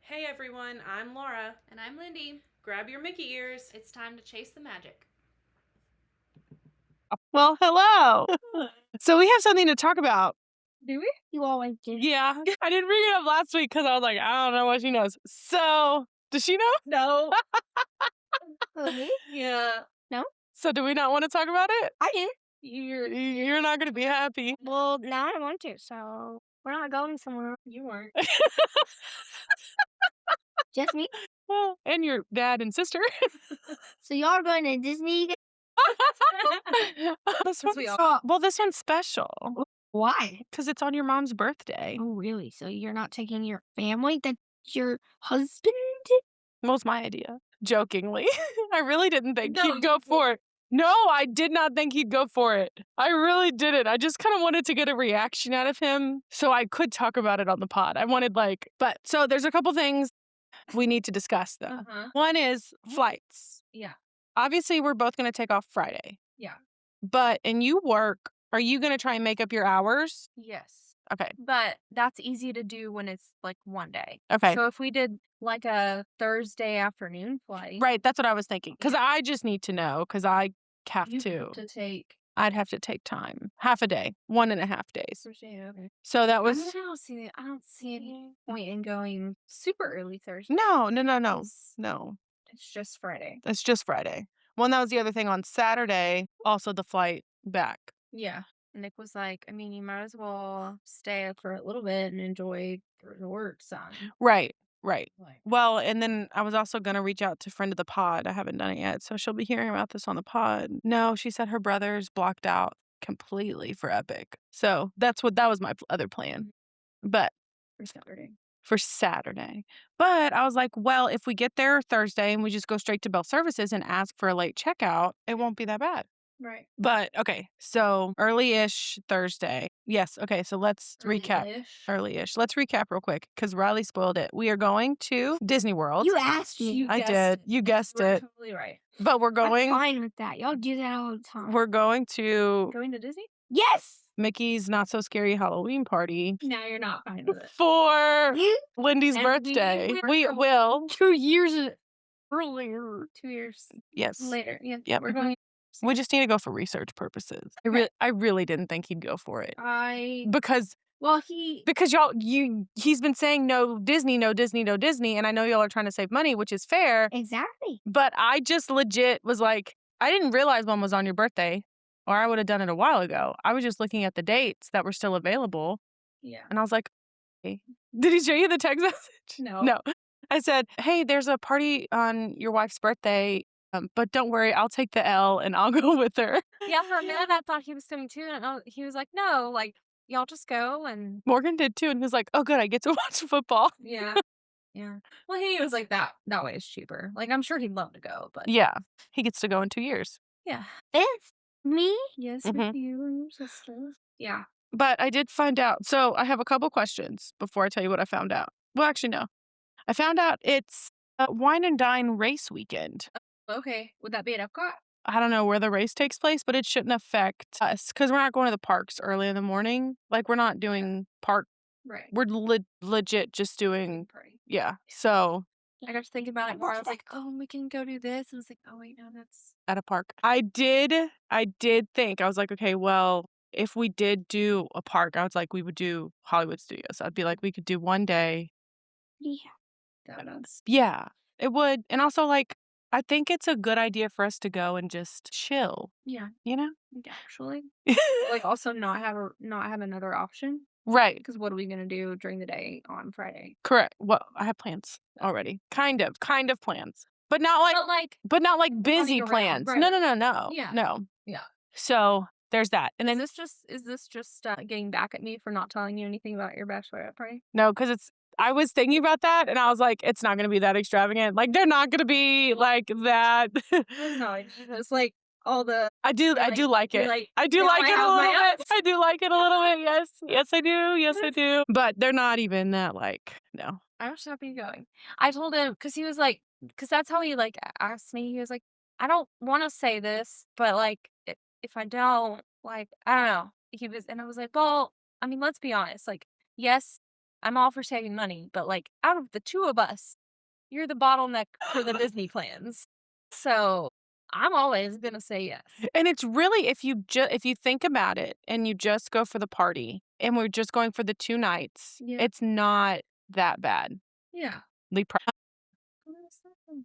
Hey everyone, I'm Laura. And I'm Lindy. Grab your Mickey ears. It's time to chase the magic. Well, hello. So we have something to talk about. Do we? You always do. Yeah. I didn't bring it up last week because I was like, I don't know what she knows. So, does she know? No. Me? Yeah. No? So do we not want to talk about it? I do. You're not going to be happy. Well, now I want to, so we're not going somewhere. You weren't. Just me. Well, and your dad and sister. So y'all are going to Disney? This one's special. Why? Because it's on your mom's birthday. Oh, really? So you're not taking your family? That's your husband? Well, it's my idea. Jokingly. I really didn't think No, he'd go for it. No, I did not think he'd go for it. I really didn't. I just kind of wanted to get a reaction out of him so I could talk about it on the pod. I wanted so there's a couple things we need to discuss though. Uh-huh. One is flights. Yeah. Obviously, we're both going to take off Friday. Yeah. And you work. Are you going to try and make up your hours? Yes. Okay. But that's easy to do when it's like one day. Okay. So if we did like a Thursday afternoon flight. Right. That's what I was thinking. Because I just need to know because I have You to. have to take. I'd have to take time. Half a day. 1.5 days. Thursday, okay. So that was. I don't see any point in going super early Thursday. No. It's just Friday. It's just Friday. Well, that was the other thing on Saturday. Also, the flight back. Yeah. Nick was like, I mean, you might as well stay up for a little bit and enjoy the resort sun. Right. Right. Like, Well, and then I was also going to reach out to friend of the pod. I haven't done it yet. So she'll be hearing about this on the pod. No, she said her brother's blocked out completely for Epic. So that was my other plan. But for Saturday. But I was like, well, if we get there Thursday and we just go straight to Bell Services and ask for a late checkout, it won't be that bad. Right. But okay, so early-ish Thursday. Yes. Okay, so let's recap. Early-ish. Let's recap real quick because Riley spoiled it. We are going to Disney World. You asked me. I did. You guessed it. Totally right. But we're I'm going. fine with that. Y'all do that all the time. We're going to Going to Disney? Yes! Mickey's Not So Scary Halloween party Now you're not fine with it. for You? Lindy's And birthday. we We will. 2 years earlier. 2 years Yes. later. Yeah. Yep. We're going. We just need to go for research purposes. I really didn't think he'd go for it because he's been saying no Disney, no Disney, no Disney, and I know y'all are trying to save money, which is fair. Exactly. But I just legit was like, I didn't realize one was on your birthday, or I would have done it a while ago. I was just looking at the dates that were still available. Yeah. And I was like, hey. Did he show you the text message? No. I said, hey, there's a party on your wife's birthday. But don't worry, I'll take the L and I'll go with her. Yeah, for a minute I thought he was coming too, and he was like, no, like, y'all just go. And Morgan did too, and he was like, oh, good, I get to watch football. yeah. Yeah. Well, he was like, that way is cheaper. Like, I'm sure he'd love to go, but Yeah, he gets to go in 2 years. yeah. It's me? Yes, Mhm. with you and your sister. Yeah. But I did find out. So I have a couple questions before I tell you what I found out. Well, actually, no. I found out it's a wine and dine race weekend. Okay. Would that be at Epcot? I don't know where the race takes place, but it shouldn't affect us because we're not going to the parks early in the morning. Like, we're not doing park. Right. We're legit just doing, Party. yeah. So I got to think about it more. I was like, oh, we can go do this. I was like, oh, wait, no, that's. at a park. I did think, I was like, okay, well, if we did do a park, I was like, we would do Hollywood Studios. I'd be like, we could do one day. Yeah. Yeah, it would. And also, like, I think it's a good idea for us to go and just chill, Yeah. you know? Actually. Like, also not have another option. Right. Because what are we going to do during the day on Friday? Correct. Well, I have plans already. Kind of plans. But not like busy around, plans. right. No. Yeah. No. Yeah. So there's that. And then Is this just getting back at me for not telling you anything about your bachelorette party? no, because I was thinking about that and I was like, it's not going to be that extravagant. Like, they're not going to be like that. No, it's like all the. I do like it. I do now like I it a have little my bit. I do like it a little bit. Yes. Yes, I do. Yes, I do. But they're not even that, like, no. I was happy going. I told him because he was like, because that's how he like asked me. He was like, I don't want to say this, but like if I don't, like, I don't know. And I was like, well, I mean, let's be honest. Like, yes, I'm all for saving money, but, like, out of the 2 of us, you're the bottleneck for the Disney plans. So, I'm always gonna say yes. And it's really if you think about it and you just go for the party and we're just going for the 2 nights, Yeah. it's not that bad. Yeah. The pri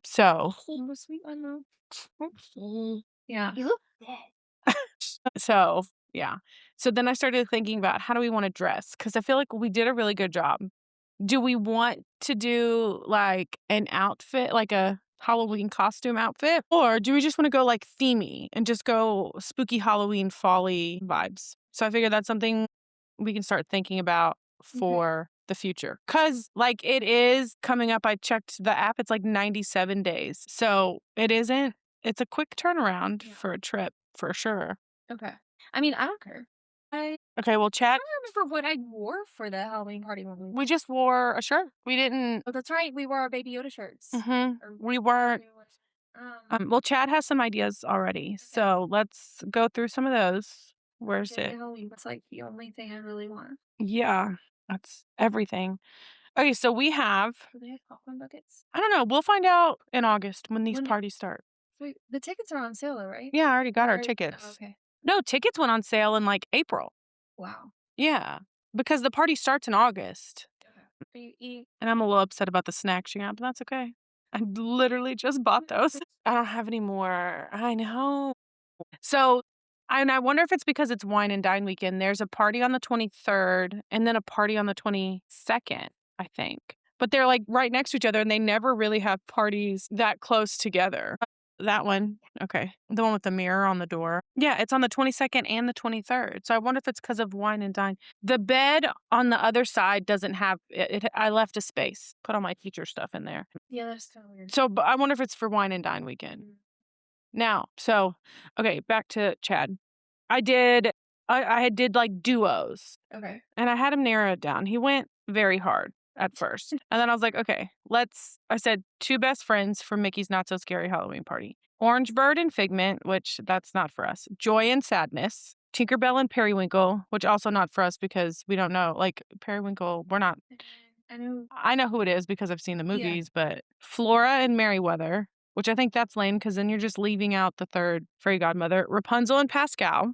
So Sweet, I know. Yeah. You look dead. so, yeah. So then I started thinking about how do we wanna dress? Because I feel like we did a really good job. Do we want to do, like, an outfit, like a Halloween costume outfit? Or do we just wanna go, like, themey and just go spooky Halloween, fall-y vibes? So I figured that's something we can start thinking about for the future. Cause like, it is coming up, I checked the app, it's, like, 97 days. So it's a quick turnaround Yeah. for a trip, for sure. Okay. I mean, I don't care. Okay, well, I chat don't remember what I wore for the Halloween party when we we just wore a shirt. We didn't Oh, that's right, we wore our Baby Yoda shirts. Or we whatever weren't it was. well, Chad has some ideas already, so let's go through some of those. Where's Disney it? Halloween was, like, the only thing I really want. Yeah, that's everything. Okay, so we have Do they have popcorn buckets? I don't know, we'll find out in August when these When parties start. Wait, the tickets are on sale though, right? Yeah, I already got our Or oh, tickets. okay. No, tickets went on sale in, like, April. Wow. Yeah, because the party starts in August, Okay. Are you eating? and I'm a little upset about the snacks you got, but that's okay. I literally just bought those. I don't have any more. I know. So, and I wonder if it's because it's wine and dine weekend. There's a party on the 23rd and then a party on the 22nd, I think. But they're like right next to each other and they never really have parties that close together. That one. Okay. The one with the mirror on the door. Yeah, it's on the 22nd and the 23rd. So I wonder if it's because of wine and dine. The bed on the other side doesn't have I left a space. Put all my teacher stuff in there. Yeah, that's kind of weird. So but I wonder if it's for wine and dine weekend. Now, so okay, back to Chad. I did I had did like duos Okay. and I had him narrow it down. He went very hard at first. And then I was like, okay, I said two best friends for Mickey's Not So Scary Halloween Party. Orange Bird and Figment, which that's not for us. Joy and Sadness. Tinkerbell and Periwinkle, which also not for us because we don't know. Like Periwinkle, we're not I know. I know who it is because I've seen the Yeah. movies, but Flora and Merryweather, which I think that's lame because then you're just leaving out the third fairy godmother. Rapunzel and Pascal,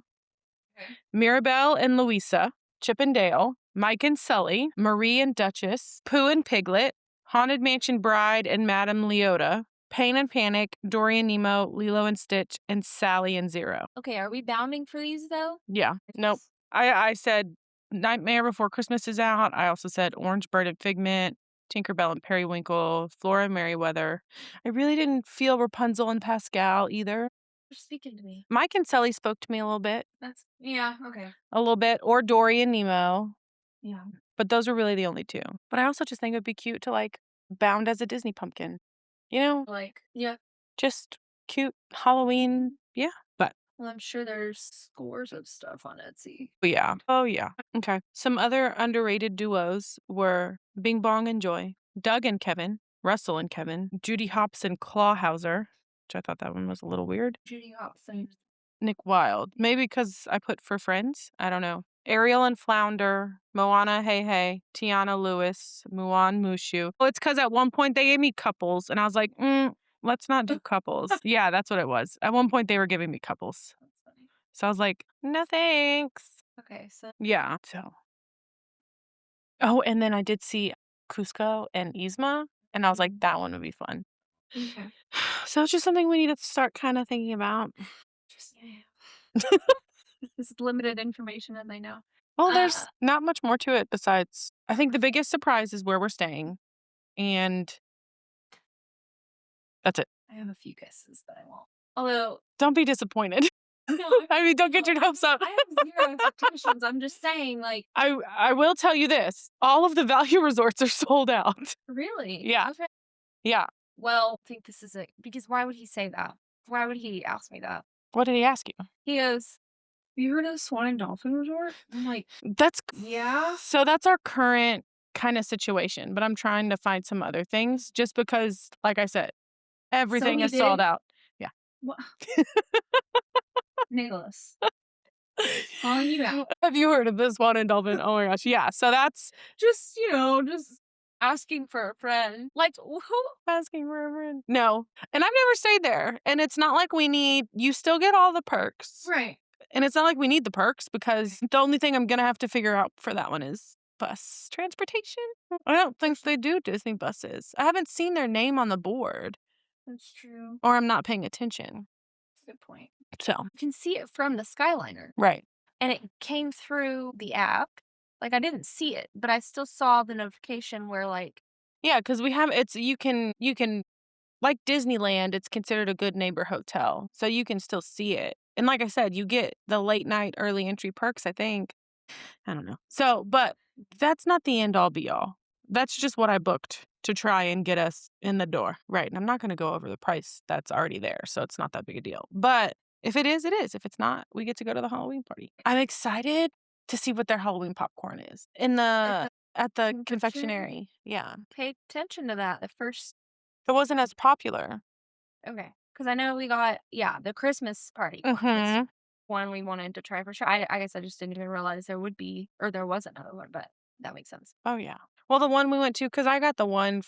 Okay. Mirabelle and Louisa, Chip and Dale, Mike and Sully, Marie and Duchess, Pooh and Piglet, Haunted Mansion Bride and Madame Leota, Pain and Panic, Dory and Nemo, Lilo and Stitch, and Sally and Zero. Okay, are we bounding for these though? Yeah. Nope. I said Nightmare Before Christmas is out. I also said Orange Bird and Figment, Tinkerbell and Periwinkle, Flora and Merryweather. I really didn't feel Rapunzel and Pascal either. You're speaking to me. Mike and Sully spoke to me a little bit, Okay. or Dory and Nemo, Yeah. but those were really the only two. But I also just think it would be cute to like bound as a Disney pumpkin, you know, Like, yeah. just cute Halloween. Yeah. But Well, I'm sure there's scores of stuff on Etsy. yeah. Oh, yeah. Okay. Some other underrated duos were Bing Bong and Joy, Doug and Kevin, Russell and Kevin, Judy Hopps and Clawhauser, which I thought that one was a little weird. Judy Hopson. Nick Wilde. Maybe because I put for friends. I don't know. Ariel and Flounder, Moana Hey Hey, Tiana Lewis, Muan Mushu. Well, it's because at one point they gave me couples, and I was like, let's not do couples. Yeah, that's what it was. At one point they were giving me couples. That's funny. So I was like, no thanks. Okay, so Yeah. So. Oh, and then I did see Cusco and Yzma, and I was like, that one would be fun. okay. So it's just something we need to start kind of thinking about. Just this is limited information and I know. Well, there's not much more to it besides I think the biggest surprise is where we're staying, and that's it. I have a few guesses that I won't. Although Don't be disappointed. no, I mean, don't get your hopes up. I have zero expectations. I'm just saying, like, I will tell you this: all of the value resorts are sold out. really? Yeah. Okay. Yeah. Well, I think this is it because why would he say that? Why would he ask me that? What did he ask you? He goes, "You heard of Swan and Dolphin Resort?" I'm like, That's "Yeah." so that's our current kind of situation, but I'm trying to find some other things just because, like I said, everything he is sold did? out. Yeah. What? Nicholas. Calling you out. Have you heard of this one in Dublin? Oh my gosh, yeah, so that's Just, just asking for a friend. Like, who? asking for a friend. No, and I've never stayed there, and it's not like you still get all the perks. Right. And it's not like we need the perks because the only thing I'm gonna have to figure out for that one is bus transportation. I don't think they do Disney buses. I haven't seen their name on the board, That's true. or I'm not paying attention. That's a good point. So, You can see it from the Skyliner, right. and it came through the app. Like, I didn't see it, but I still saw the notification where, like, Yeah, because we have it's you can like Disneyland, it's considered a good neighbor hotel. So you can still see it. And like I said, you get the late night early entry perks, I think. I don't know. So, but that's not the end all be all. That's just what I booked to try and get us in the door. Right. And I'm not going to go over the price that's already there. So it's not that big a deal. But if it is, it is. If it's not, we get to go to the Halloween party. I'm excited to see what their Halloween popcorn is at the confectionery. Yeah. pay attention to that at first. It wasn't as popular. Okay. Because I know we got, the Christmas party one. Mhm. It's one we wanted to try for sure. I guess I just didn't even realize there would be, or there was another one, but that makes sense. Oh, yeah. Well, the one we went to, because I got the one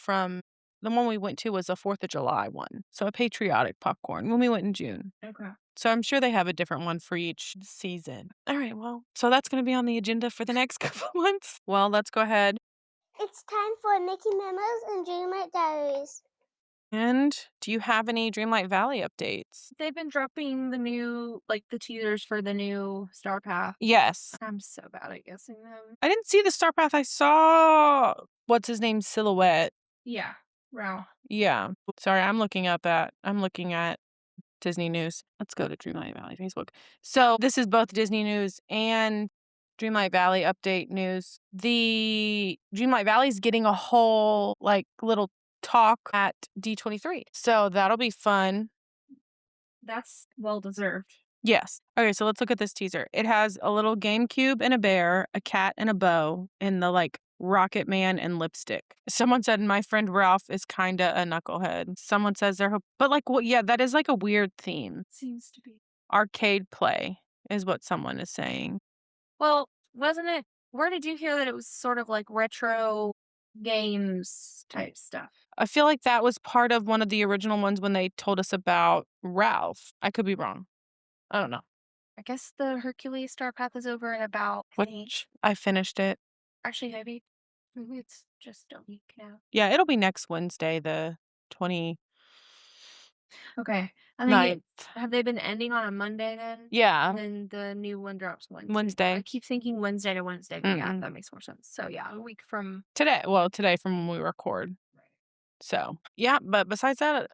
we went to was a 4th of July one. So a patriotic popcorn when we went in June. Okay. So I'm sure they have a different one for each season. All right. Well, so that's going to be on the agenda for the next couple of months. Well, let's go ahead. It's time for Mickey Memos and Dreamlight Diaries. And do you have any Dreamlight Valley updates? They've been dropping the new, like, the teasers for the new Star Path. Yes. I'm so bad at guessing them. I didn't see the Star Path. I saw what's his name silhouette. Yeah. Wow. Yeah. Sorry, I'm looking at Disney News. Let's go to Dreamlight Valley Facebook. So this is both Disney News and Dreamlight Valley update news. The Dreamlight Valley is getting a whole little talk at D23. So that'll be fun. That's well deserved. Yes. Okay, so let's look at this teaser. It has a little GameCube and a bear, a cat and a bow, and the Rocket Man and lipstick. Someone said my friend Ralph is kinda a knucklehead. Someone says but yeah, that is a weird theme. Seems to be. Arcade play is what someone is saying. Well, wasn't it? Where did you hear that it was sort of like retro games type stuff? I feel like that was part of one of the original ones when they told us about Ralph. I could be wrong. I don't know. I guess the Hercules Star Path is over in about, I think. Which I finished it. Actually, maybe it's just a week now. Yeah, it'll be next Wednesday, the 29th. Okay. I think have they been ending on a Monday then? Yeah. And then the new one drops Wednesday. Wednesday. I keep thinking Wednesday to Wednesday, but yeah, Mm-mm. that makes more sense. So yeah, a week from Today from when we record. Right. So, yeah, but besides that,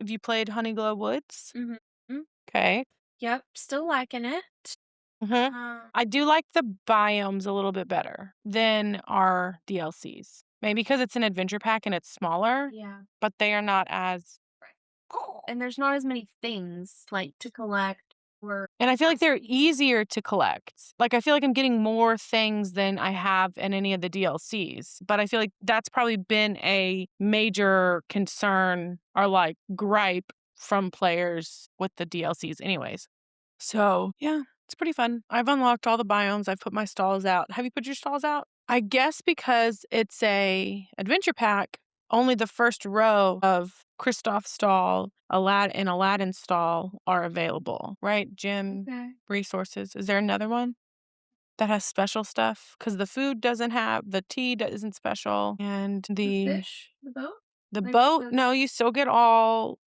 have you played Honeyglow Woods? Mm-hmm. Okay. Yep, still liking it. Mm-hmm. I do like the biomes a little bit better than our DLCs. Maybe because it's an adventure pack and it's smaller, Yeah. but they are not as. And there's not as many things like to collect or And I feel like they're easier to collect. I feel like I'm getting more things than I have in any of the DLCs. But I feel like that's probably been a major concern or gripe from players with the DLCs, anyways. So, yeah, it's pretty fun. I've unlocked all the biomes. I've put my stalls out. Have you put your stalls out? I guess because it's a adventure pack, only the first row of Kristoff's stall, and Aladdin's stall are available, right? Gym resources. Is there another one that has special stuff? Because the food doesn't have, the tea isn't special, and the fish, the boat, the Like boat. the- No, you still get all.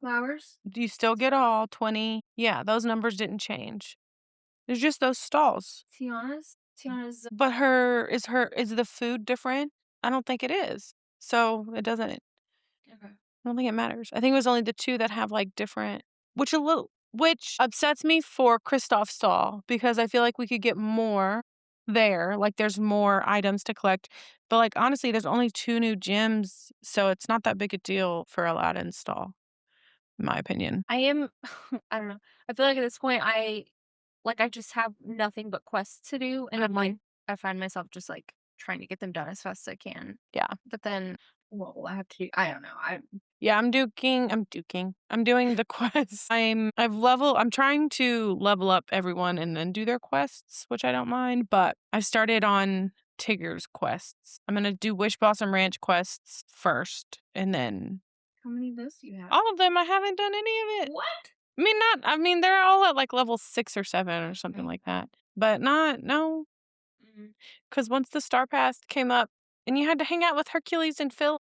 flowers. You still get all 20. Yeah, those numbers didn't change. There's just those stalls. Tiana's But is the food different? I don't think it is. So it doesn't. okay. I don't think it matters. I think it was only the two that have different, which upsets me for Kristoff's stall because I feel like we could get more there. There's more items to collect, but honestly, there's only 2 new gems, so it's not that big a deal for Aladdin's stall, in my opinion. I am I don't know. I feel like at this point I just have nothing but quests to do and I find myself just trying to get them done as fast as I can. Yeah. But then what will I have to do? I don't know. Yeah, I'm duking. I'm doing the quests. I'm trying to level up everyone and then do their quests, which I don't mind, but I started on Tigger's quests. I'm gonna do Wish Blossom Ranch quests first, and then How many of those do you have? all of them. I haven't done any of it. What? I mean, they're all at like level 6 or 7 or something like that. But not no, Mhm. because once the Star Path came up and you had to hang out with Hercules and Phil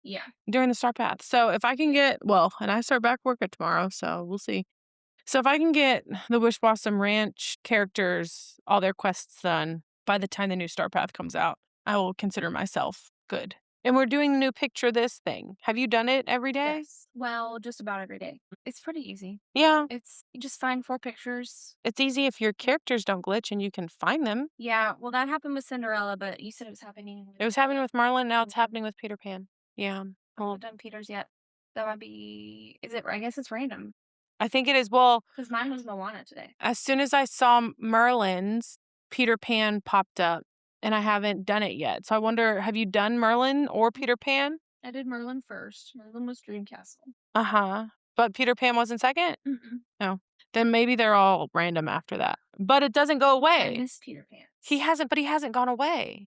Yeah. during the Star Path. So if I can get and I start back work at tomorrow, so we'll see. So if I can get the Wish Blossom Ranch characters all their quests done by the time the new Star Path comes out, I will consider myself good. And we're doing the new picture this thing. Have you done it every day? Yes. Well, just about every day. It's pretty easy. Yeah. You just find 4 pictures. It's easy if your characters don't glitch and you can find them. Yeah, well, that happened with Cinderella, but you said it was happening with It was happening with Marlin, now it's happening with Peter Pan. Yeah. I haven't done Peter's yet. That might be is it I guess it's random I think it is. Well, because mine was Moana today. as soon as I saw Merlin's, Peter Pan popped up, and I haven't done it yet. So I wonder, have you done Merlin or Peter Pan? I did Merlin first. Merlin was Dream Castle. Uh-huh. But Peter Pan wasn't second? Mm-mm. No. Then maybe they're all random after that. But it doesn't go I away. miss Peter Pan. But he hasn't gone away.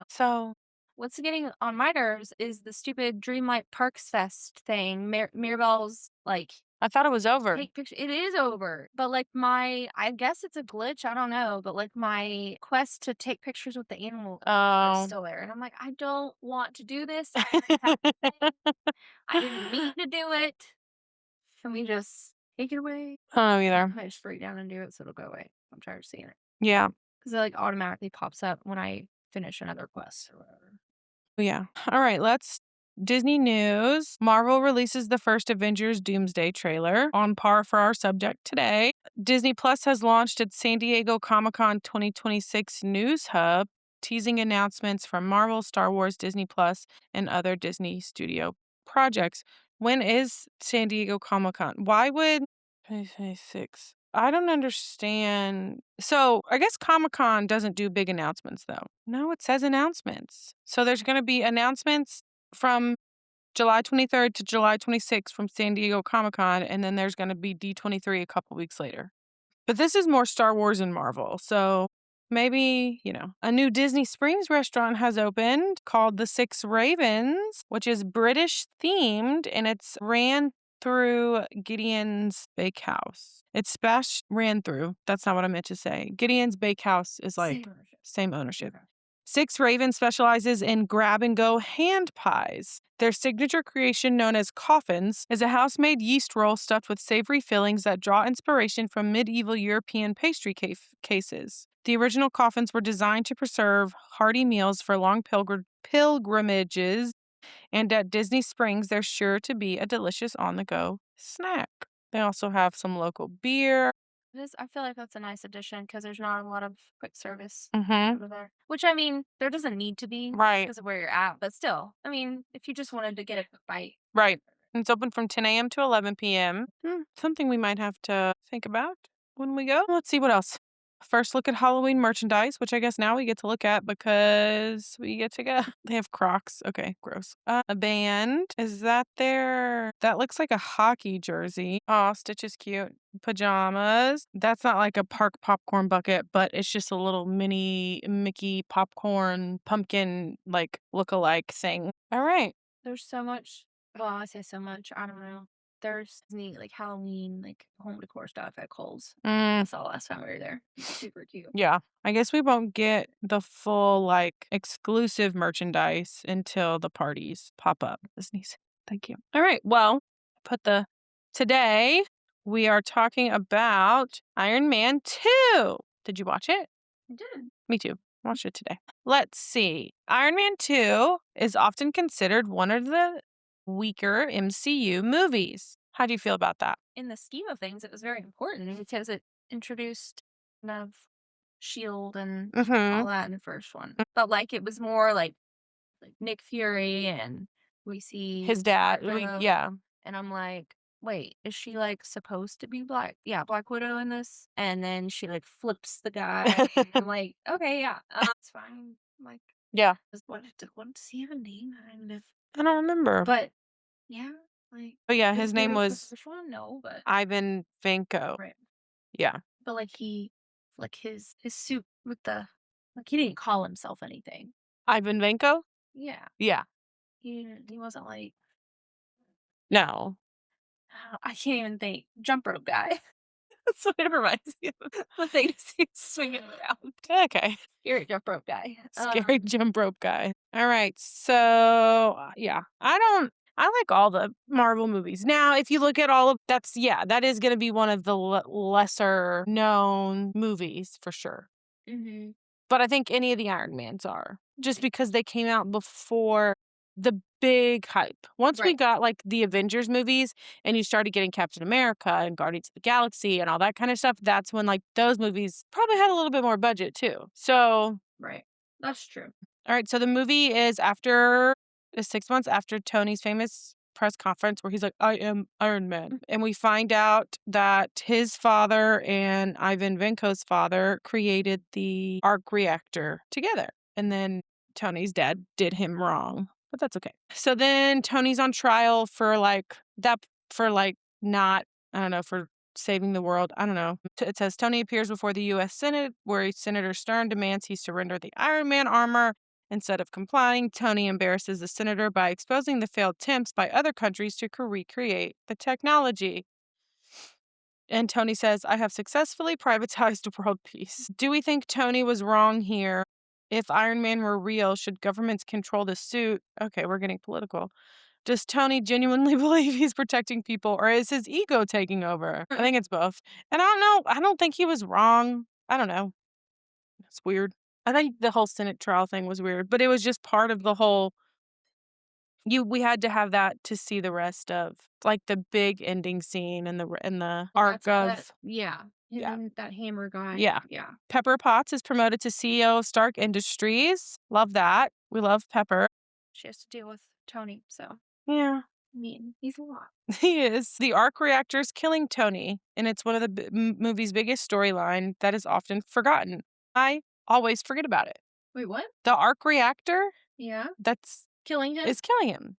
So What's getting on my nerves is the stupid Dreamlight Parks Fest thing. Mirabelle's like I thought it was over. take picture. It is over, but like I guess it's a glitch. I don't know, but like my quest to take pictures with the animal is Oh. still there, and I'm like, I don't want to do this. I already have the thing. I didn't mean to do it. Can we just take it away? I don't know either. I just freak down and do it, so it'll go away. I'm tired of seeing it Yeah. because it like automatically pops up when I finish another quest or whatever. Yeah. All right, let's Disney news. Marvel releases the first Avengers Doomsday trailer, on par for our subject today. Disney Plus has launched its San Diego Comic-Con 2026 news hub, teasing announcements from Marvel, Star Wars, Disney Plus, and other Disney studio projects. When is San Diego Comic-Con? Why would 2026? I don't understand. So I guess Comic Con doesn't do big announcements, though. No, it says announcements. So there's going to be announcements from July 23rd to July 26th from San Diego Comic Con, and then there's going to be D23 a couple weeks later. But this is more Star Wars and Marvel. So maybe, a new Disney Springs restaurant has opened called the Six Ravens, which is British themed, and it's ran through Gideon's Bakehouse. Ran through. That's not what I meant to say. Gideon's Bakehouse is like same ownership. Okay. Six Ravens specializes in grab and go hand pies. Their signature creation, known as coffins, is a house made yeast roll stuffed with savory fillings that draw inspiration from medieval European pastry cases. The original coffins were designed to preserve hearty meals for long pilgrimages, and at Disney Springs, there's sure to be a delicious on the go snack. They also have some local beer. I feel like that's a nice addition because there's not a lot of quick service Mm-hmm. over there. Which I mean, there doesn't need to be Right. because of where you're at, but still, I mean, if you just wanted to get a quick bite. Right. It's open from 10 a.m. to 11 p.m. Something we might have to think about when we go. Let's see what else. First look at Halloween merchandise, which I guess now we get to look at because we get to go. They have Crocs. Okay, gross. A band. Is that there? That looks like a hockey jersey. Oh, Stitch is cute. Pajamas. That's not like a park popcorn bucket, but it's just a little mini Mickey popcorn pumpkin like look-alike thing. All right. There's so much. Well, I say so much. I don't know. There's neat like Halloween, like home decor stuff at Kohl's. I saw last time we were there. Super cute. Yeah. I guess we won't get the full, exclusive merchandise until the parties pop up. Sneeze. Thank you. All right. Well, today we are talking about Iron Man 2. Did you watch it? I did. Me too. Watched it today. Let's see. Iron Man 2 is often considered one of the weaker MCU movies. How do you feel about that? In the scheme of things, it was very important because it introduced kind of Shield and all that in the first one. But like it was more like Nick Fury and we see His dad. Black Widow, Yeah. and I'm like, wait, is she like supposed to be Black? Yeah, Black Widow in this, and then she like flips the guy. And I'm like, okay, yeah, it's fine. I'm like, Yeah. what 17 kind of, I don't remember. but yeah, Like, Oh, yeah, was his he name the was first one? No, but Ivan Vanko. right. Yeah. But like his suit with the like he didn't call himself anything. Ivan Vanko? Yeah. Yeah. He wasn't like No. I can't even think. Jump rope guy. That's what it reminds me of. The thing to see swinging around. Okay. Spirit jump rope guy. Scary jump rope guy. All right. So, yeah. I like all the Marvel movies. Now, if you look at all of that is going to be one of the lesser known movies for sure. Mm-hmm. But I think any of the Iron Mans are just because they came out before the big hype. Once we Right. got like the Avengers movies and you started getting Captain America and Guardians of the Galaxy and all that kind of stuff, that's when like those movies probably had a little bit more budget too. So, Right. That's true. all right. So the movie is 6 months after Tony's famous press conference where he's like, I am Iron Man. And we find out that his father and Ivan Vanko's father created the arc reactor together. And then Tony's dad did him wrong, but that's okay. So then Tony's on trial for not, I don't know, for saving the world. I don't know. It says Tony appears before the U.S. Senate where Senator Stern demands he surrender the Iron Man armor. Instead of complying, Tony embarrasses the senator by exposing the failed attempts by other countries to recreate the technology. And Tony says, I have successfully privatized world peace. Do we think Tony was wrong here? If Iron Man were real, should governments control the suit? Okay, we're getting political. Does Tony genuinely believe he's protecting people, or is his ego taking over? I think it's both. And I don't know. I don't think he was wrong. I don't know. It's weird. I think the whole Senate trial thing was weird, but it was just part of the whole. We had to have that to see the rest of like the big ending scene and the arc of yeah. Yeah. And that hammer guy. Yeah. Yeah. Pepper Potts is promoted to CEO of Stark Industries. Love that. We love Pepper. She has to deal with Tony, so Yeah. I mean, he's a lot. He is. The arc reactor is killing Tony, and it's one of the movie's biggest storyline that is often forgotten. I always forget about it. Wait, what? The arc reactor Yeah. that's Killing him? is killing him.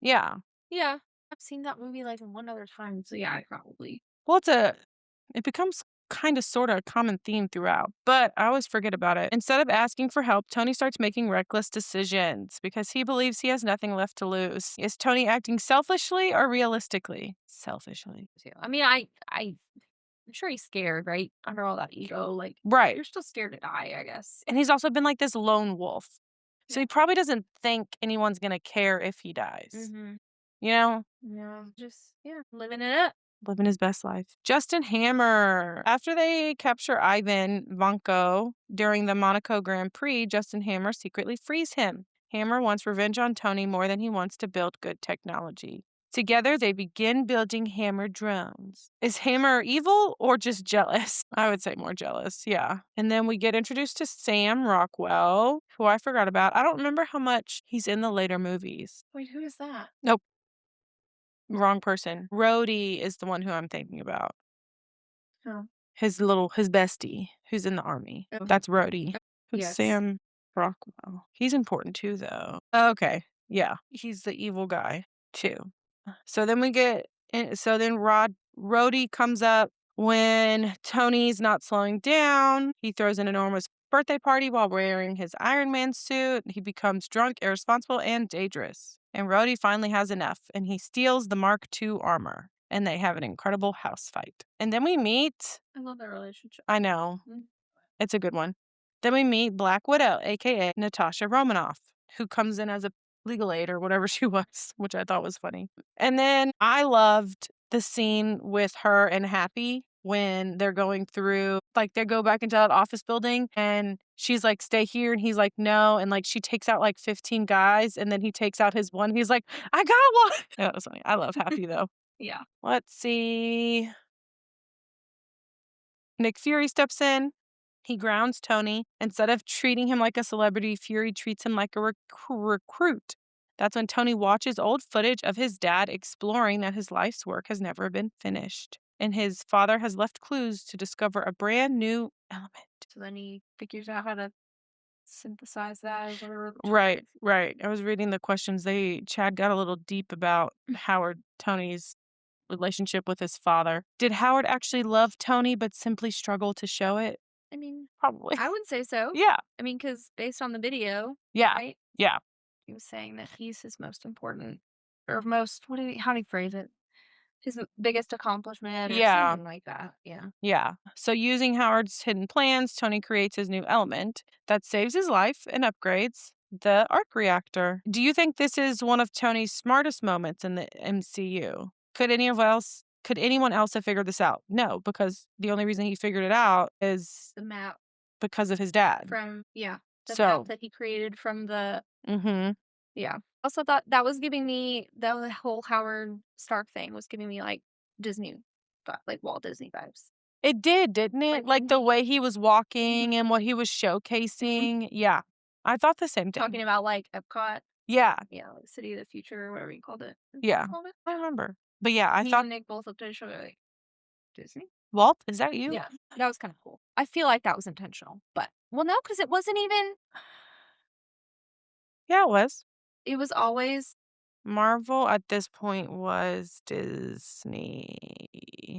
Yeah. Yeah. I've seen that movie like one other time, so yeah, I probably. Well, it becomes kind of sort of a common theme throughout, but I always forget about it. Instead of asking for help, Tony starts making reckless decisions because he believes he has nothing left to lose. Is Tony acting selfishly or realistically? Selfishly. I mean, I'm sure he's scared, right? Under all that ego, like Right. you're still scared to die, I guess. And he's also been like this lone wolf. So he probably doesn't think anyone's going to care if he dies. Mm-hmm. You know? Yeah. Just living it up. Living his best life. Justin Hammer. After they capture Ivan Vanko during the Monaco Grand Prix, Justin Hammer secretly frees him. Hammer wants revenge on Tony more than he wants to build good technology. Together, they begin building Hammer drones. Is Hammer evil or just jealous? I would say more jealous, yeah. And then we get introduced to Sam Rockwell, who I forgot about. I don't remember how much he's in the later movies. Wait, who is that? Nope. Wrong person. Rhodey is the one who I'm thinking about. Oh. His bestie who's in the army. Okay. That's Rhodey. Who's Yes. Sam Rockwell. He's important too, though. Okay. Yeah. He's the evil guy too. So then Rhodey comes up when Tony's not slowing down. He throws an enormous birthday party while wearing his Iron Man suit. He becomes drunk, irresponsible, and dangerous. And Rhodey finally has enough, and he steals the Mark II armor. And they have an incredible house fight. And then we meet. I love that relationship. I know. Mhm. It's a good one. Then we meet Black Widow, aka Natasha Romanoff, who comes in as a legal aid or whatever she was, which I thought was funny. And then I loved the scene with her and Happy when they're going through, like they go back into that office building and she's like, stay here. And he's like, no. And like she takes out like 15 guys and then he takes out his one. He's like, I got one. That was funny. I love Happy though. Yeah. Let's see. Nick Fury steps in. He grounds Tony. Instead of treating him like a celebrity, Fury treats him like a recruit. That's when Tony watches old footage of his dad exploring that his life's work has never been finished. And his father has left clues to discover a brand new element. So then he figures out how to synthesize that as whatever the term Right, is. right. I was reading the questions. Chad got a little deep about Howard Tony's relationship with his father. Did Howard actually love Tony but simply struggle to show it? I mean, Probably. I would say so. Yeah. I mean, because based on the video, Yeah. right? Yeah. He was saying that he's his most important or most how do you phrase it? His biggest accomplishment or Yeah. something like that. Yeah. Yeah. So using Howard's hidden plans, Tony creates his new element that saves his life and upgrades the arc reactor. Do you think this is one of Tony's smartest moments in the MCU? Could anyone else have figured this out? No, because the only reason he figured it out is The map because of his dad. from the So, map that he created from the mhm. yeah. Also thought that was giving me the whole Howard Stark thing was giving me like Disney like Walt Disney vibes. It did, didn't it? Like the way he was walking and what he was showcasing. Yeah. I thought the same thing. Talking about like Epcot. Yeah. Yeah, like City of the Future or whatever you called it. Yeah. Called it? I remember. But yeah, I Me thought and Nick both looked at each other like Disney? Walt, is that you? Yeah. That was kind of cool. I feel like that was intentional. But well no, because it wasn't even Yeah, it was. it was always Marvel at this point was Disney.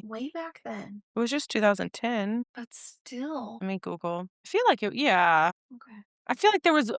way back then. It was just 2010. But still. Let me Google. I feel like yeah. Okay. I feel like there was,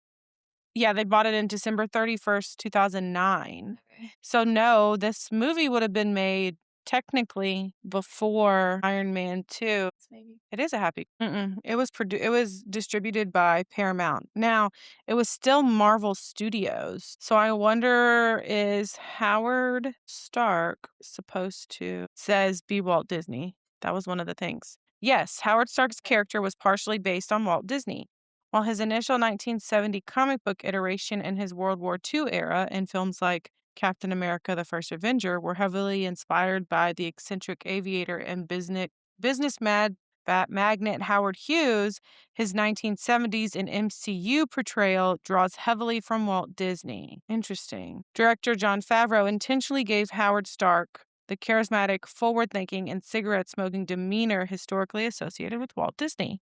they bought it in December 31st, 2009. Okay. So no, this movie would have been made technically before Iron Man 2. Maybe. It is a happy. It was distributed by Paramount. Now, it was still Marvel Studios. So I wonder, is Howard Stark supposed to, it says be Walt Disney. That was one of the things. Yes, Howard Stark's character was partially based on Walt Disney. While his initial 1970 comic book iteration in his World War II era in films like Captain America: The First Avenger were heavily inspired by the eccentric aviator and business magnate Howard Hughes, his 1970s and MCU portrayal draws heavily from Walt Disney. Interesting. Director Jon Favreau intentionally gave Howard Stark the charismatic, forward-thinking, and cigarette-smoking demeanor historically associated with Walt Disney.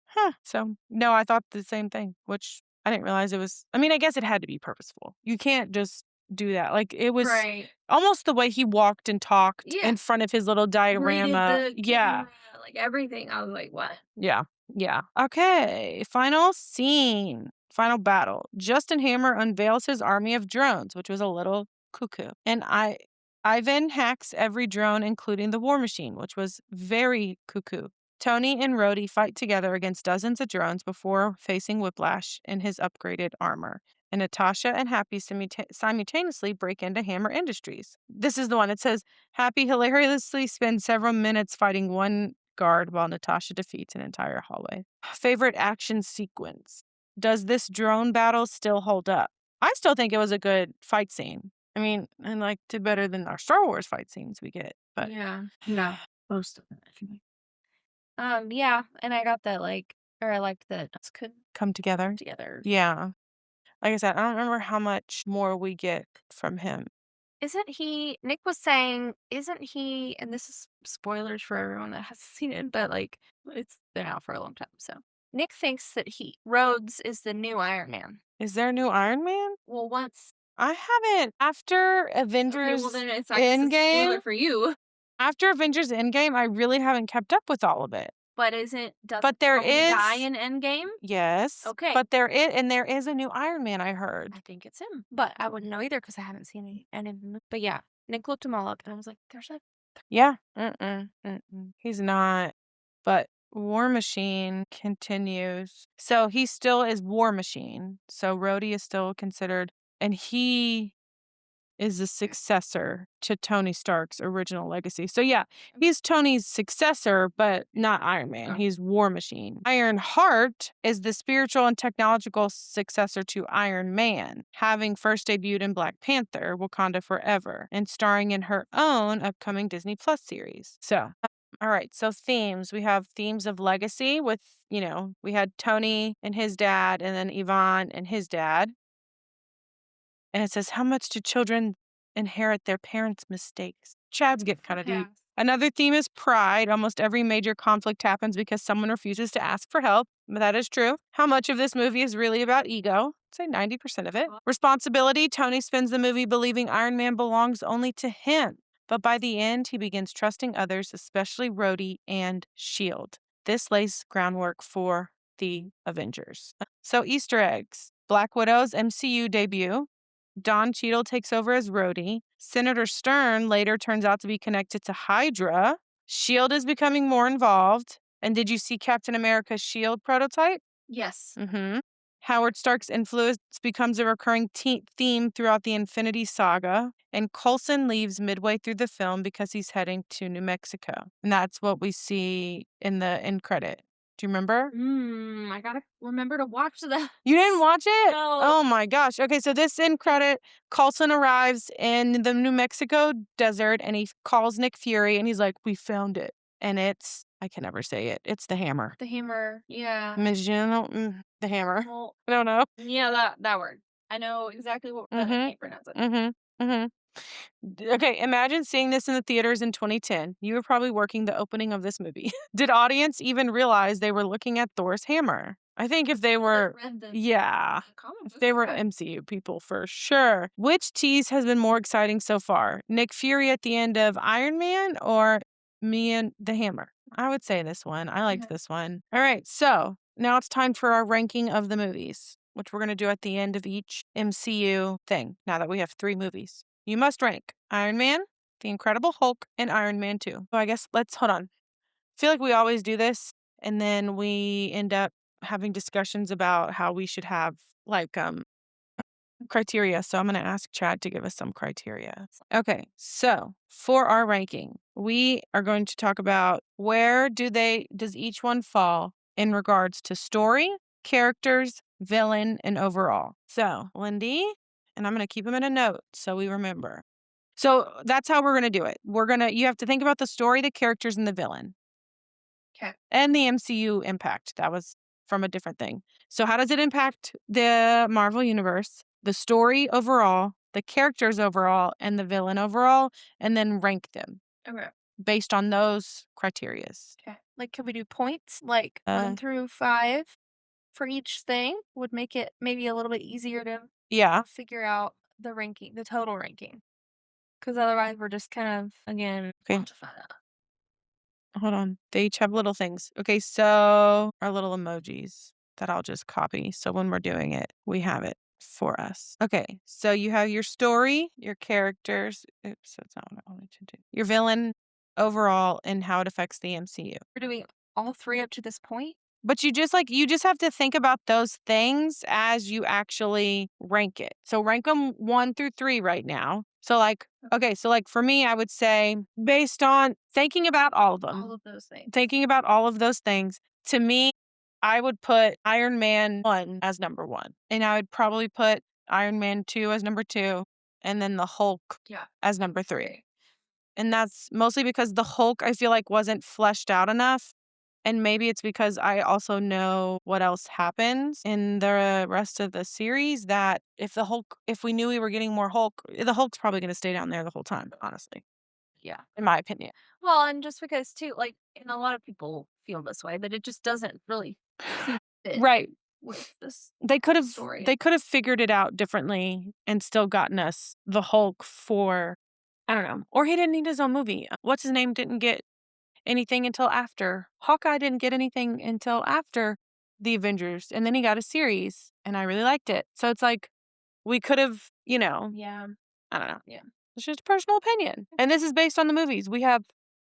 Huh. So, no, I thought the same thing, which I didn't realize it was. I mean, I guess it had to be purposeful. You can't just do that. Like, it was Right. almost the way he walked and talked in front of his little diorama. Greeted the camera, like everything. I was like, what? Yeah. Yeah. Okay. Final scene. Final battle. Justin Hammer unveils his army of drones, which was a little cuckoo. And Ivan hacks every drone, including the War Machine, which was very cuckoo. Tony and Rhodey fight together against dozens of drones before facing Whiplash in his upgraded armor. And Natasha and Happy simultaneously break into Hammer Industries. This is the one that says Happy hilariously spends several minutes fighting one guard while Natasha defeats an entire hallway. Favorite action sequence. Does this drone battle still hold up? I still think it was a good fight scene. I mean, I liked it better than our Star Wars fight scenes we get. But yeah. No. Most of them, actually. Yeah, and I got that I liked that us could come together. Yeah. Like I said, I don't remember how much more we get from him. Nick was saying, isn't he, and this is spoilers for everyone that hasn't seen it, but it's been out for a long time, so. Nick thinks that Rhodes is the new Iron Man. Is there a new Iron Man? Well, once. I haven't. After Avengers well, then it's Endgame. A spoiler for you. After Avengers Endgame, I really haven't kept up with all of it. But doesn't Tony die in Endgame? Yes. Okay. But there is a new Iron Man, I heard. I think it's him. But I wouldn't know either because I haven't seen any of them. But yeah, Nick looked them all up and I was like, there's a. Yeah. He's not. But War Machine continues. So he still is War Machine. So Rhodey is still considered, and he is the successor to Tony Stark's original legacy. So yeah, he's Tony's successor, but not Iron Man. He's War Machine. Iron Heart is the spiritual and technological successor to Iron Man, having first debuted in Black Panther, Wakanda Forever, and starring in her own upcoming Disney Plus series. So, all right, so themes. We have themes of legacy with, we had Tony and his dad, and then Yvonne and his dad. And it says, how much do children inherit their parents' mistakes? Chad's getting kind of deep. Another theme is pride. Almost every major conflict happens because someone refuses to ask for help. That is true. How much of this movie is really about ego? I'd say 90% of it. Responsibility. Tony spends the movie believing Iron Man belongs only to him. But by the end, he begins trusting others, especially Rhodey and S.H.I.E.L.D. This lays groundwork for the Avengers. So, Easter eggs. Black Widow's MCU debut. Don Cheadle takes over as Rhodey. Senator Stern later turns out to be connected to Hydra. S.H.I.E.L.D. is becoming more involved. And did you see Captain America's S.H.I.E.L.D. prototype? Yes. Mm-hmm. Howard Stark's influence becomes a recurring theme throughout the Infinity Saga. And Coulson leaves midway through the film because he's heading to New Mexico. And that's what we see in the end credit. Do you remember? I gotta remember to watch that. You didn't watch it? No. Oh my gosh. Okay, so this end credit, Coulson arrives in the New Mexico desert and he calls Nick Fury and he's like, "We found it." And it's, I can never say it. It's the hammer. The hammer. Yeah. The hammer. Well, I don't know. yeah, that word. I know exactly what, but I Mhm. can't pronounce it. Okay, imagine seeing this in the theaters in 2010. You were probably working the opening of this movie. Did audience even realize they were looking at Thor's hammer? I think if they were, Read the yeah, comic if book, they were yeah. MCU people for sure. Which tease has been more exciting so far? Nick Fury at the end of Iron Man or me and the hammer? I would say this one. I liked this one. All right, so now it's time for our ranking of the movies, which we're going to do at the end of each MCU thing, now that we have 3 movies. You must rank Iron Man, The Incredible Hulk, and Iron Man 2. So I guess let's hold on. I feel like we always do this, and then we end up having discussions about how we should have like criteria. So I'm going to ask Chad to give us some criteria. Okay, so for our ranking, we are going to talk about where does each one fall in regards to story, characters, villain, and overall. So, Lindy, and I'm going to keep them in a note so we remember. So that's how we're going to do it. You have to think about the story, the characters, and the villain. Okay. And the MCU impact. That was from a different thing. So how does it impact the Marvel Universe, the story overall, the characters overall, and the villain overall, and then rank them Okay. based on those criterias. Okay. Like, could we do points? Like 1 through 5 for each thing would make it maybe a little bit easier to Yeah. figure out the ranking, the total ranking. Because otherwise, we're just kind of, again, Okay. quantifying that. Hold on. They each have little things. Okay, so our little emojis that I'll just copy. So when we're doing it, we have it for us. Okay, so you have your story, your characters. Oops, that's not what I wanted to do. Your villain overall and how it affects the MCU. We're doing all 3 up to this point? But you just have to think about those things as you actually rank it. So rank them 1 through 3 right now. So for me, I would say based on thinking about all of them, All of those things. thinking about all of those things, to me, I would put Iron Man 1 as number 1. And I would probably put Iron Man 2 as number 2, and then the Hulk as number 3. And that's mostly because the Hulk, I feel like, wasn't fleshed out enough. And maybe it's because I also know what else happens in the rest of the series that if we knew we were getting more Hulk, the Hulk's probably going to stay down there the whole time, honestly. Yeah. In my opinion. Well, and just because too, like, and a lot of people feel this way, that it just doesn't really seem to fit Right. with this They could have story. figured it out differently and still gotten us the Hulk for, I don't know. Or he didn't need his own movie. What's his name didn't get anything until after. Hawkeye didn't get anything until after the Avengers, and then he got a series, and I really liked it. So it's like we could have, Yeah. I don't know. Yeah. It's just a personal opinion. And this is based on the movies. We have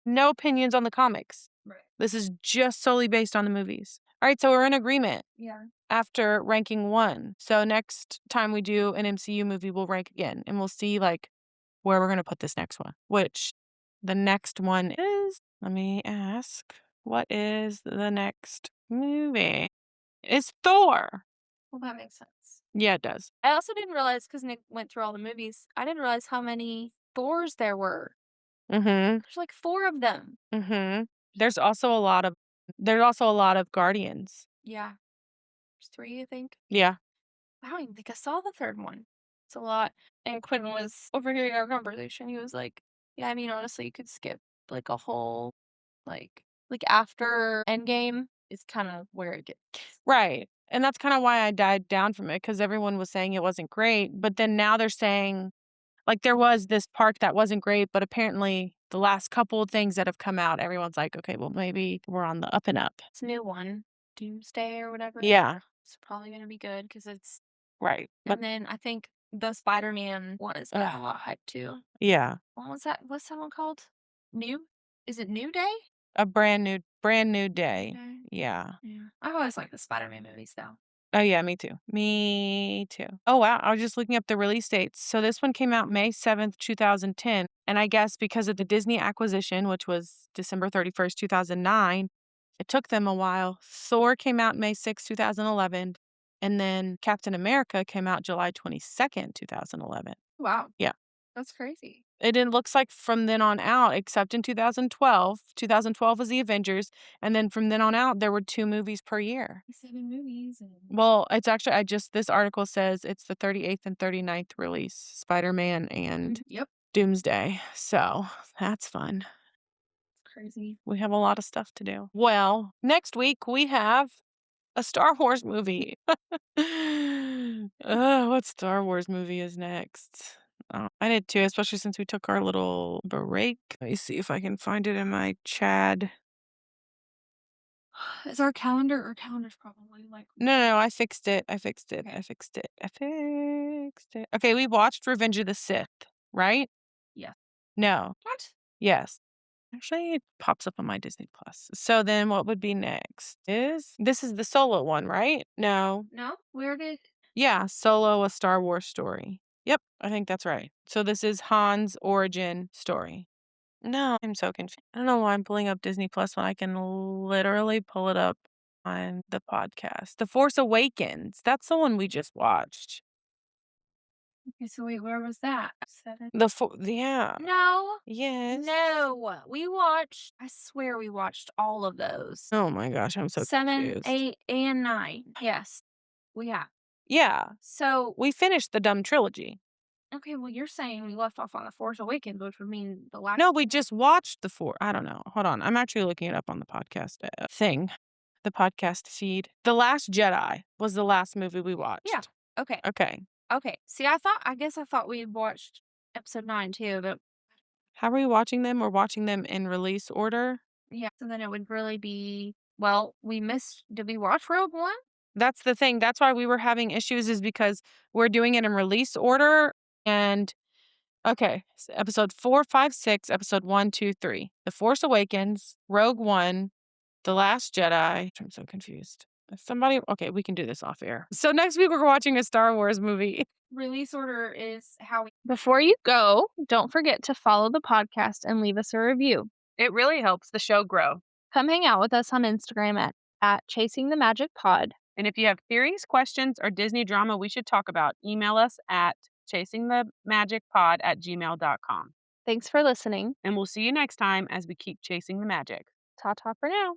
no opinions on the comics. Right. This is just solely based on the movies. All right, so we're in agreement Yeah. after ranking 1. So next time we do an MCU movie, we'll rank again, and we'll see like where we're going to put this next one, which the next one is, let me ask, what is the next movie? It's Thor. Well, that makes sense. Yeah, it does. I also didn't realize, because Nick went through all the movies, I didn't realize how many Thors there were. Mm-hmm. There's like 4 of them. Mm-hmm. There's also a lot of Guardians. Yeah. There's 3, I think. Yeah. I don't even think I saw the 3rd one. It's a lot. And Quentin was overhearing our conversation. He was like, yeah, I mean, honestly, you could skip like a whole like after Endgame is kind of where it gets. Right. And that's kinda why I died down from it, because everyone was saying it wasn't great, but then now they're saying like, there was this part that wasn't great, but apparently the last couple of things that have come out, everyone's like, "Okay, well, maybe we're on the up and up." It's a new one, Doomsday or whatever. Yeah, It's probably gonna be good because it's. right. But And then I think the Spider-Man one is got a lot of hype too. yeah, What was that? What's that one called? New? Is it New Day? a brand new day. Okay. Yeah. Yeah. I always like the Spider-Man movies though. Oh, yeah, me too. Me too. Oh, wow, I was just looking up the release dates. So this one came out May 7th, 2010, and I guess because of the Disney acquisition, which was December 31st, 2009, it took them a while. Thor came out May 6th, 2011, and then Captain America came out July 22nd, 2011. Wow. Yeah. That's crazy. It looks like from then on out, except in 2012. 2012 was the Avengers, and then from then on out, there were 2 movies per year. 7 movies and Well, it's actually this article says it's the 38th and 39th release, Spider-Man and yep, Doomsday. So, that's fun. crazy. We have a lot of stuff to do. Well, next week we have a Star Wars movie. What Star Wars movie is next? I did too, especially since we took our little break. Let me see if I can find it in my Chad. Is our calendar or calendar's probably like No, I fixed it. I fixed it. Okay. I fixed it. I fixed it. Okay, we watched Revenge of the Sith, right? Yeah. No. What? Yes. Actually, it pops up on my Disney Plus. So then what would be next is this is the Solo one, right? No. No? Where did Yeah, Solo, a Star Wars story. Yep, I think that's right. So this is Han's origin story. No, I'm so confused. I don't know why I'm pulling up Disney Plus when I can literally pull it up on the podcast. The Force Awakens. That's the one we just watched. Okay, so wait, where was that? 7? Yeah. No. Yes. No. We watched I swear we watched all of those. Oh my gosh, I'm so 7, confused. 8, and 9. Yes. We have. Yeah, So, we finished the dumb trilogy. okay, well, you're saying we left off on The Force Awakens, which would mean the last. No, we just watched the four. I don't know. Hold on. I'm actually looking it up on the podcast thing, the podcast feed. The Last Jedi was the last movie we watched. Yeah. Okay. Okay. Okay. See, I guess I thought we watched episode 9 too, but How are we watching them? We're watching them in release order. yeah. So then it would really be, well, did we watch Rogue One? That's the thing. That's why we were having issues, is because we're doing it in release order. And okay, episode 4, 5, 6, episode 1, 2, 3. The Force Awakens, Rogue One, The Last Jedi. I'm so confused. Okay, we can do this off air. So next week we're watching a Star Wars movie. Release order is how we. Before you go, don't forget to follow the podcast and leave us a review. It really helps the show grow. Come hang out with us on Instagram at Chasing the Magic Pod. And if you have theories, questions, or Disney drama we should talk about, email us at chasingthemagicpod@gmail.com. Thanks for listening. And we'll see you next time as we keep chasing the magic. Ta ta for now.